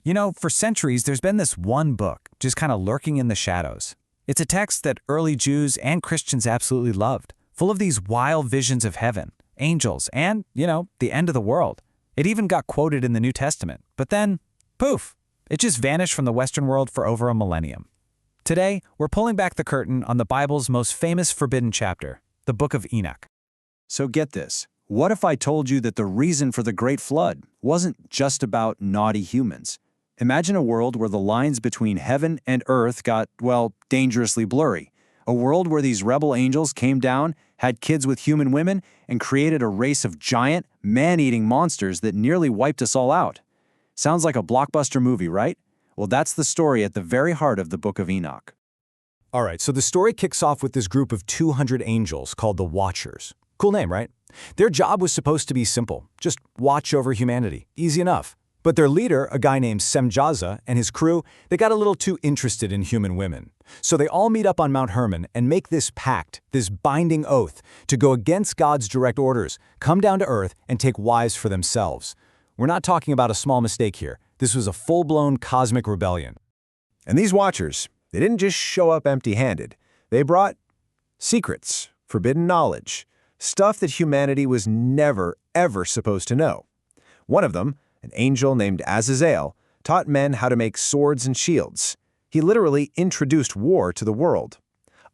You know, for centuries, there's been this one book just kind of lurking in the shadows. It's a text that early Jews and Christians absolutely loved, full of these wild visions of heaven, angels, and, the end of the world. It even got quoted in the New Testament, but then, poof, it just vanished from the Western world for over a millennium. Today, we're pulling back the curtain on the Bible's most famous forbidden chapter, the Book of Enoch. So get this. What if I told you that the reason for the Great Flood wasn't just about naughty humans? Imagine a world where the lines between heaven and earth got, dangerously blurry. A world where these rebel angels came down, had kids with human women, and created a race of giant, man-eating monsters that nearly wiped us all out. Sounds like a blockbuster movie, right? Well, that's the story at the very heart of the Book of Enoch. All right, so the story kicks off with this group of 200 angels called the Watchers. Cool name, right? Their job was supposed to be simple, just watch over humanity. Easy enough. But their leader, a guy named Semjaza, and his crew, they got a little too interested in human women. So they all meet up on Mount Hermon and make this pact, this binding oath, to go against God's direct orders, come down to earth, and take wives for themselves. We're not talking about a small mistake here. This was a full-blown cosmic rebellion. And these Watchers, they didn't just show up empty-handed. They brought secrets, forbidden knowledge, stuff that humanity was never, ever supposed to know. One of them, an angel named Azazel, taught men how to make swords and shields. He literally introduced war to the world.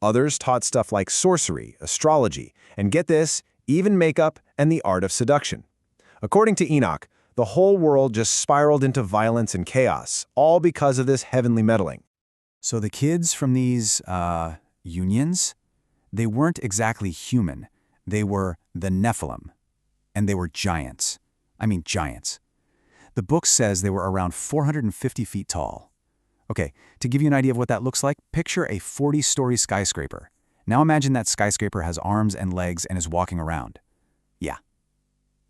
Others taught stuff like sorcery, astrology, and get this, even makeup and the art of seduction. According to Enoch, the whole world just spiraled into violence and chaos, all because of this heavenly meddling. So the kids from these, unions, they weren't exactly human. They were the Nephilim, and they were giants. I mean giants. The book says they were around 450 feet tall. Okay, to give you an idea of what that looks like, picture a 40-story skyscraper. Now imagine that skyscraper has arms and legs and is walking around. Yeah.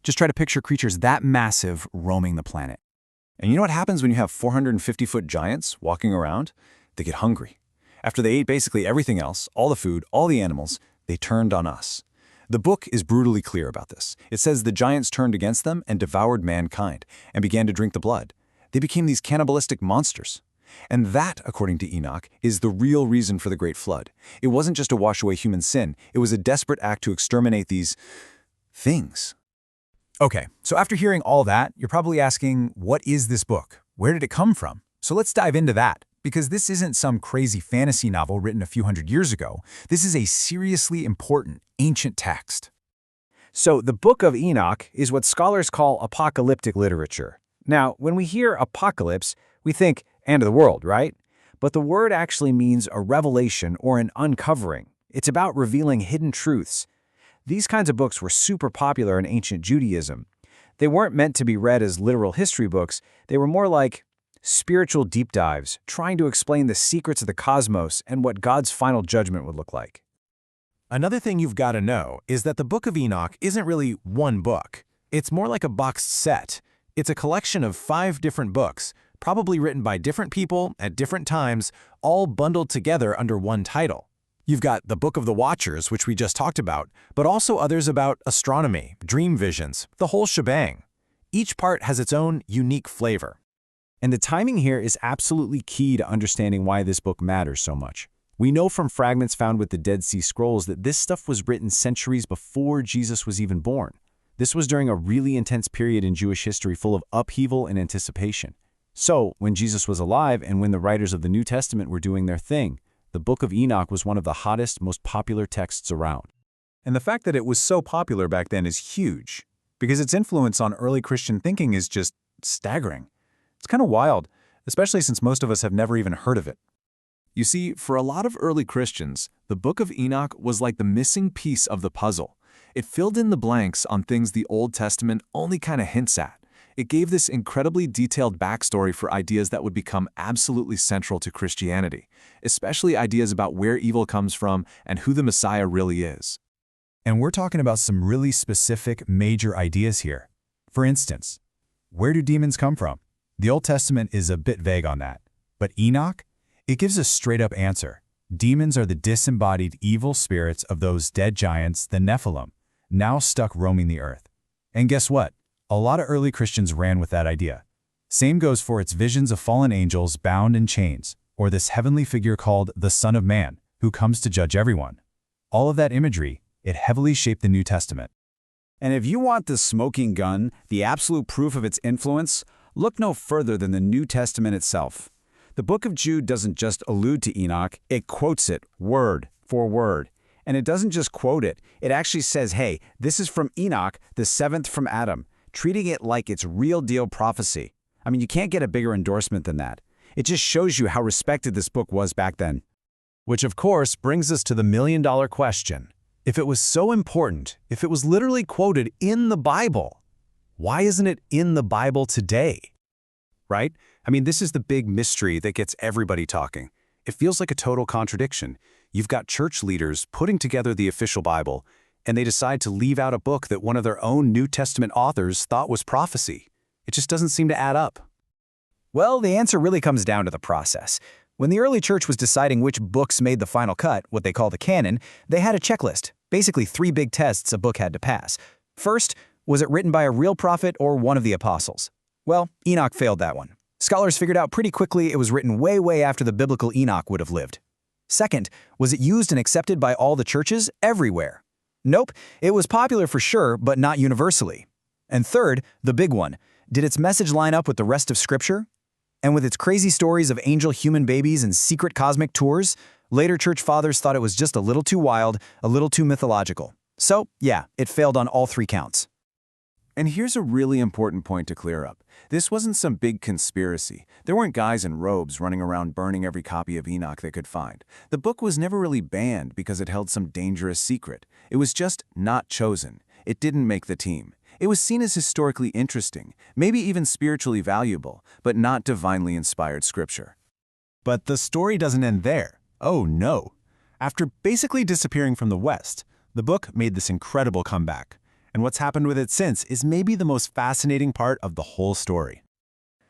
Just try to picture creatures that massive roaming the planet. And you know what happens when you have 450-foot giants walking around? They get hungry. After they ate basically everything else, all the food, all the animals, they turned on us. The book is brutally clear about this. It says the giants turned against them and devoured mankind and began to drink the blood. They became these cannibalistic monsters. And that, according to Enoch, is the real reason for the Great Flood. It wasn't just to wash away human sin. It was a desperate act to exterminate these things. Okay, so after hearing all that, you're probably asking, what is this book? Where did it come from? So let's dive into that, because this isn't some crazy fantasy novel written a few hundred years ago. This is a seriously important ancient text. So the Book of Enoch is what scholars call apocalyptic literature. Now, when we hear apocalypse, we think end of the world, right? But the word actually means a revelation or an uncovering. It's about revealing hidden truths. These kinds of books were super popular in ancient Judaism. They weren't meant to be read as literal history books. They were more like spiritual deep dives, trying to explain the secrets of the cosmos and what God's final judgment would look like. Another thing you've got to know is that the Book of Enoch isn't really one book. It's more like a boxed set. It's a collection of 5 different books, probably written by different people at different times, all bundled together under one title. You've got the Book of the Watchers, which we just talked about, but also others about astronomy, dream visions, the whole shebang. Each part has its own unique flavor. And the timing here is absolutely key to understanding why this book matters so much. We know from fragments found with the Dead Sea Scrolls that this stuff was written centuries before Jesus was even born. This was during a really intense period in Jewish history full of upheaval and anticipation. So, when Jesus was alive and when the writers of the New Testament were doing their thing, the Book of Enoch was one of the hottest, most popular texts around. And the fact that it was so popular back then is huge, because its influence on early Christian thinking is just staggering. It's kind of wild, especially since most of us have never even heard of it. You see, for a lot of early Christians, the Book of Enoch was like the missing piece of the puzzle. It filled in the blanks on things the Old Testament only kind of hints at. It gave this incredibly detailed backstory for ideas that would become absolutely central to Christianity, especially ideas about where evil comes from and who the Messiah really is. And we're talking about some really specific, major ideas here. For instance, where do demons come from? The Old Testament is a bit vague on that. But Enoch? It gives a straight-up answer. Demons are the disembodied evil spirits of those dead giants, the Nephilim, now stuck roaming the earth. And guess what? A lot of early Christians ran with that idea. Same goes for its visions of fallen angels bound in chains, or this heavenly figure called the Son of Man, who comes to judge everyone. All of that imagery, it heavily shaped the New Testament. And if you want the smoking gun, the absolute proof of its influence, look no further than the New Testament itself. The Book of Jude doesn't just allude to Enoch, it quotes it word for word. And it doesn't just quote it, it actually says, hey, this is from Enoch, the seventh from Adam, treating it like it's real deal prophecy. I mean, you can't get a bigger endorsement than that. It just shows you how respected this book was back then. Which of course brings us to the million-dollar question. If it was so important, if it was literally quoted in the Bible, why isn't it in the Bible today? Right? I mean, this is the big mystery that gets everybody talking. It feels like a total contradiction. You've got church leaders putting together the official Bible, and they decide to leave out a book that one of their own New Testament authors thought was prophecy. It just doesn't seem to add up. Well, the answer really comes down to the process. When the early church was deciding which books made the final cut, what they call the canon, they had a checklist, basically 3 big tests a book had to pass. First, was it written by a real prophet or one of the apostles? Well, Enoch failed that one. Scholars figured out pretty quickly it was written way after the biblical Enoch would have lived. Second, was it used and accepted by all the churches everywhere? Nope, it was popular for sure, but not universally. And third, the big one, did its message line up with the rest of Scripture? And with its crazy stories of angel human babies and secret cosmic tours, later church fathers thought it was just a little too wild, a little too mythological. So, yeah, it failed on all 3 counts. And here's a really important point to clear up. This wasn't some big conspiracy. There weren't guys in robes running around burning every copy of Enoch they could find. The book was never really banned because it held some dangerous secret. It was just not chosen. It didn't make the team. It was seen as historically interesting, maybe even spiritually valuable, but not divinely inspired scripture. But the story doesn't end there. Oh no. After basically disappearing from the West, the book made this incredible comeback. And what's happened with it since is maybe the most fascinating part of the whole story.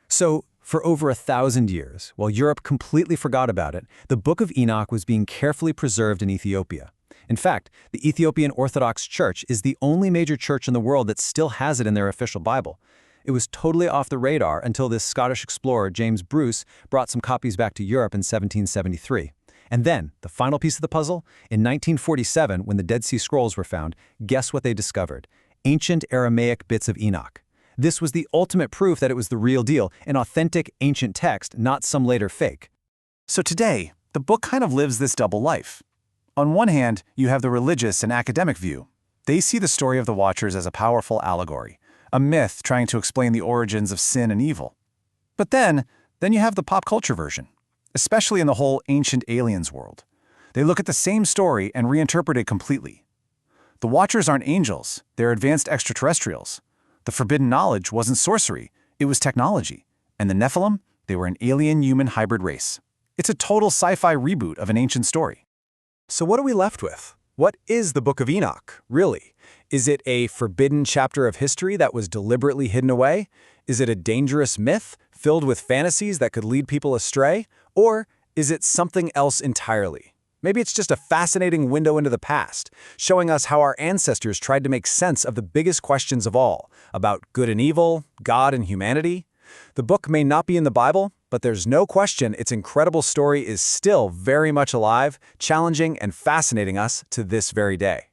So, for over 1,000 years, while Europe completely forgot about it, the Book of Enoch was being carefully preserved in Ethiopia. In fact, the Ethiopian Orthodox Church is the only major church in the world that still has it in their official Bible. It was totally off the radar until this Scottish explorer, James Bruce, brought some copies back to Europe in 1773. And then, the final piece of the puzzle, in 1947, when the Dead Sea Scrolls were found, guess what they discovered? Ancient Aramaic bits of Enoch. This was the ultimate proof that it was the real deal, an authentic ancient text, not some later fake. So today, the book kind of lives this double life. On one hand, you have the religious and academic view. They see the story of the Watchers as a powerful allegory, a myth trying to explain the origins of sin and evil. But then you have the pop culture version, especially in the whole ancient aliens world. They look at the same story and reinterpret it completely. The Watchers aren't angels, they're advanced extraterrestrials. The forbidden knowledge wasn't sorcery, it was technology. And the Nephilim, they were an alien-human hybrid race. It's a total sci-fi reboot of an ancient story. So what are we left with? What is the Book of Enoch, really? Is it a forbidden chapter of history that was deliberately hidden away? Is it a dangerous myth filled with fantasies that could lead people astray? Or is it something else entirely? Maybe it's just a fascinating window into the past, showing us how our ancestors tried to make sense of the biggest questions of all, about good and evil, God and humanity. The book may not be in the Bible, but there's no question its incredible story is still very much alive, challenging and fascinating us to this very day.